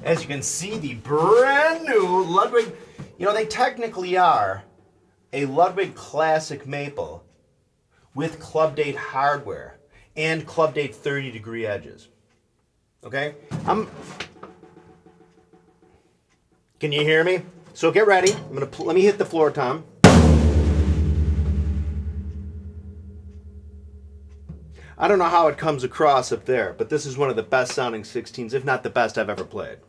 As you can see, the brand new Ludwig, you know, they technically are a Ludwig Classic maple with Club Date hardware and Club Date 30-degree edges. Okay? Can you hear me? So get ready. Let me hit the floor, Tom. I don't know how it comes across up there, but this is one of the best sounding 16s, if not the best I've ever played.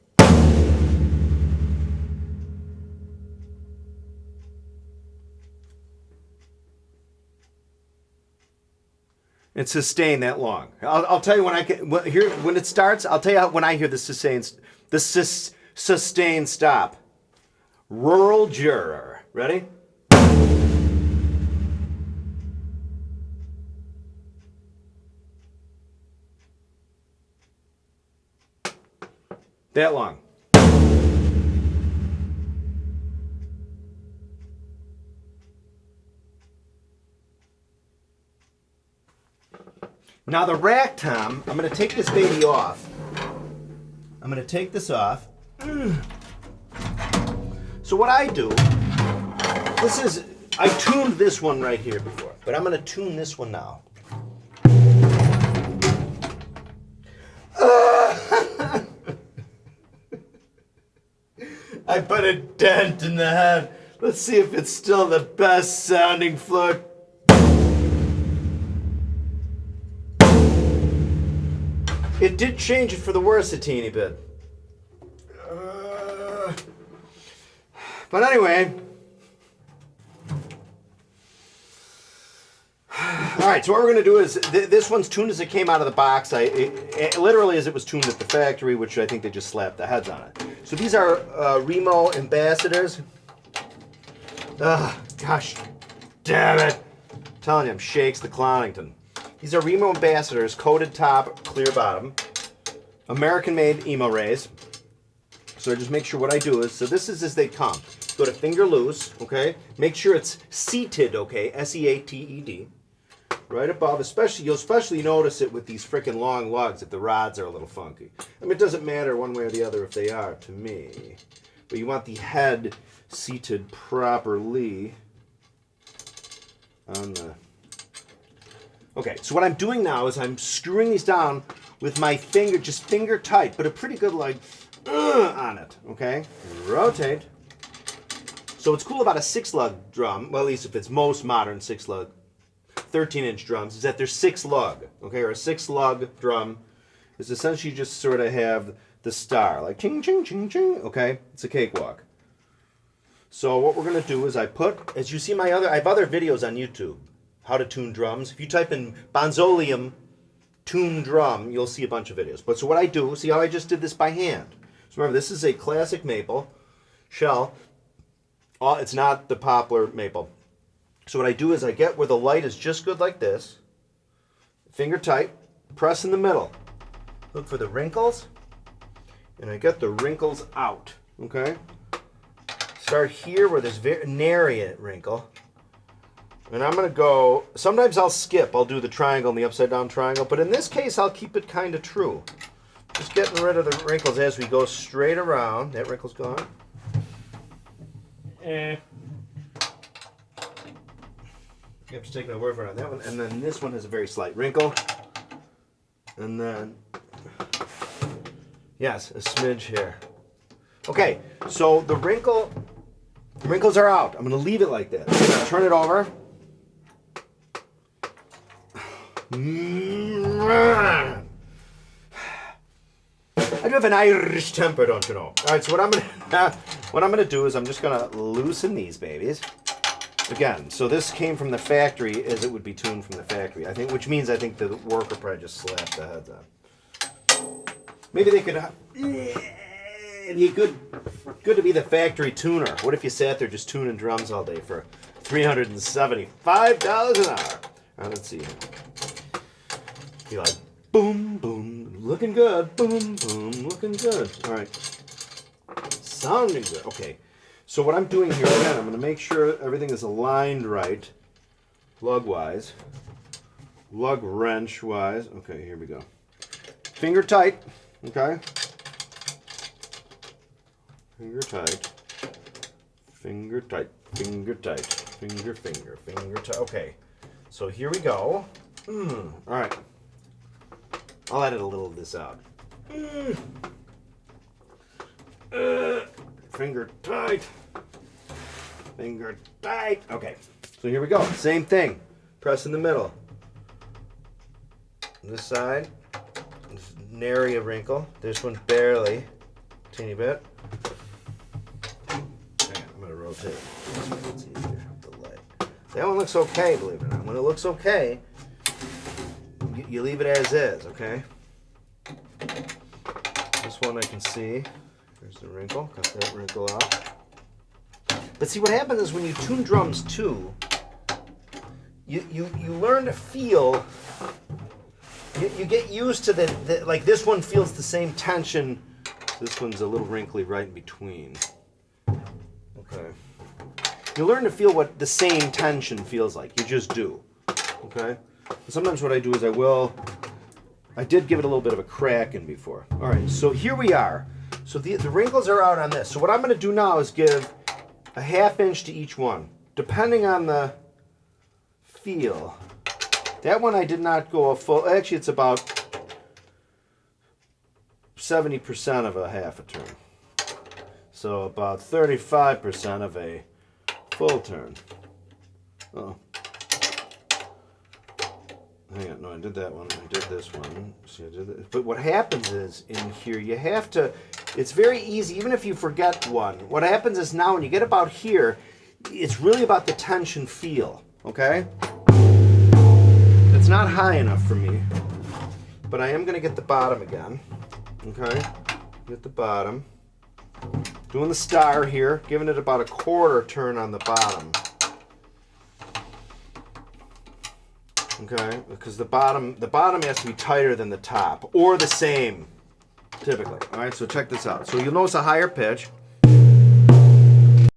It's sustained that long. I'll tell you when it starts. I'll tell you when I hear the sustained stop. Rural juror. Ready? That long. Now the rack, Tom, I'm going to take this baby off. I'm going to take this off. So what I do, I tuned this one right here before, but I'm going to tune this one now. I put a dent in the head. Let's see if it's still the best sounding floor. It did change it for the worse a teeny bit. But anyway. Alright, so what we're going to do is, this one's tuned as it came out of the box. Literally as it was tuned at the factory, which I think they just slapped the heads on it. So these are Remo Ambassadors. Gosh damn it. I'm telling you, I'm Shakes the Clonington. These are Remo Ambassadors, coated top, clear bottom. American-made emo rays. So I just make sure what I do is, so this is as they come. Go to finger loose, okay? Make sure it's seated, okay? S-E-A-T-E-D. Right above, you'll especially notice it with these freaking long lugs if the rods are a little funky. I mean, it doesn't matter one way or the other if they are, to me. But you want the head seated properly on the... Okay, so what I'm doing now is I'm screwing these down with my finger, just finger tight, but a pretty good on it, okay? Rotate. So what's cool about a 6-lug drum, well, at least if it's most modern 6-lug, 13-inch drums, is that they're 6-lug, okay? Or a 6-lug drum is essentially just sort of have the star, like ching, ching, ching, ching, okay? It's a cakewalk. So what we're going to do is as you see I have other videos on YouTube, how to tune drums. If you type in Bonzolium tune drum, you'll see a bunch of videos. But so what I do, see how I just did this by hand. So remember, this is a classic maple shell. It's not the poplar maple. So what I do is I get where the light is just good like this. Finger tight, press in the middle. Look for the wrinkles. And I get the wrinkles out, okay? Start here where there's very nary wrinkle. And I'm going to go, sometimes I'll skip. I'll do the triangle and the upside down triangle. But in this case, I'll keep it kind of true. Just getting rid of the wrinkles as we go straight around. That wrinkle's gone. Yep, just taking my word for it on that one. And then this one has a very slight wrinkle. And then, yes, a smidge here. Okay, so the wrinkles are out. I'm going to leave it like that. I'm going to turn it over. I do have an Irish temper, don't you know? All right, so what I'm gonna do is I'm just gonna loosen these babies. Again, so this came from the factory as it would be tuned from the factory. Which means I think the worker probably just slapped the heads on. Maybe they could. It'd be good to be the factory tuner. What if you sat there just tuning drums all day for $375 an hour? All right, let's see. Be like, boom, boom, looking good, boom, boom, looking good. All right, sounding good. Okay, so what I'm doing here, again, I'm going to make sure everything is aligned right, lug-wise, lug wrench-wise. Okay, here we go. Finger tight, okay? finger tight, finger tight, finger tight, finger, finger, finger tight. Okay, so here we go. All right, I'll edit a little of this out. Finger tight, finger tight. Okay, so here we go. Same thing. Press in the middle. This side, this nary a wrinkle. This one barely, teeny bit. Hang on, I'm gonna rotate it. It's easier with the leg. That one looks okay, believe it or not. When it looks okay, you leave it as is, okay? This one I can see. There's the wrinkle. Cut that wrinkle out. But see, what happens is when you tune drums too, you learn to feel. You get used to the like this one feels the same tension. This one's a little wrinkly right in between. Okay. You learn to feel what the same tension feels like. You just do. Okay? Sometimes what I do is I did give it a little bit of a crack in before. All right, so here we are. So the wrinkles are out on this. So what I'm going to do now is give a 1/2 inch to each one, depending on the feel. That one I did not go a full, actually it's about 70% of a 1/2 a turn. So about 35% of a full turn. Oh. Hang on, no, I did that one. I did this one. See, I did that. But what happens is in here, you have to, it's very easy, even if you forget one. What happens is now when you get about here, it's really about the tension feel, okay? It's not high enough for me, but I am going to get the bottom again, okay? Get the bottom. Doing the star here, giving it about a 1/4 turn on the bottom. Okay, because the bottom has to be tighter than the top, or the same, typically. All right, so check this out. So you'll notice a higher pitch.